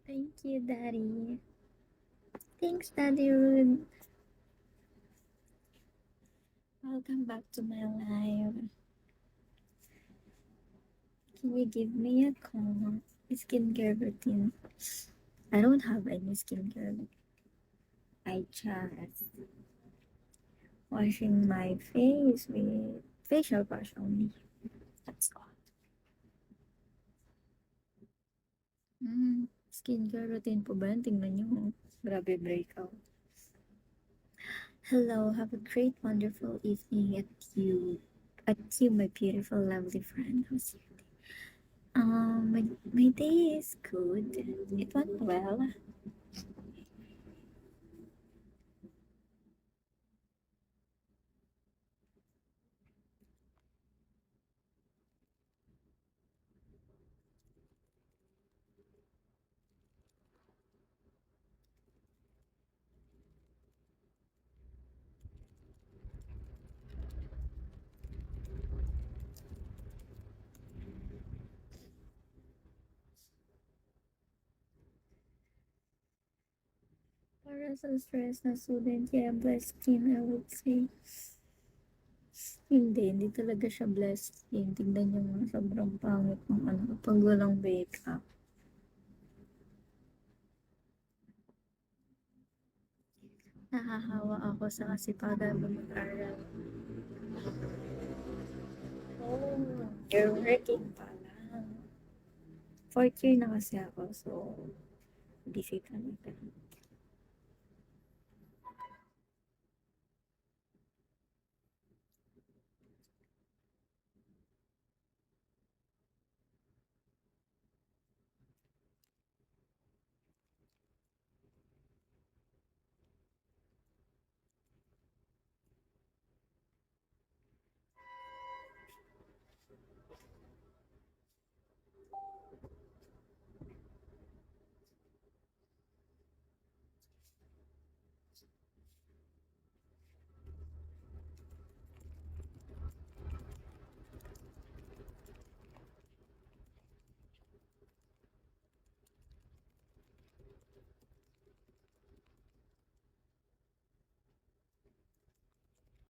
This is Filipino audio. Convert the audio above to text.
Thank you, Daddy. Thanks, Daddy Rude. Welcome back to my life. Can you give me a calm skincare routine? I don't have any skincare. I just washing my face with facial wash only. That's all. Skincare routine po ba yan? Tingnan nyo. Grabe breakout. Hello, have a great, wonderful evening at you, my beautiful, lovely friend. How's your day? My day is good. It went well. Para sa stress na student, yeah, blessed skin, I would say. Hindi talaga siya blessed skin. Tignan niyo nga, sobrang pangit ng ano, pag walang makeup. Nahahawa ako sa kasipagan mo mag-aral. Oh, you're working pala. Fourth year na kasi ako, so busy talaga.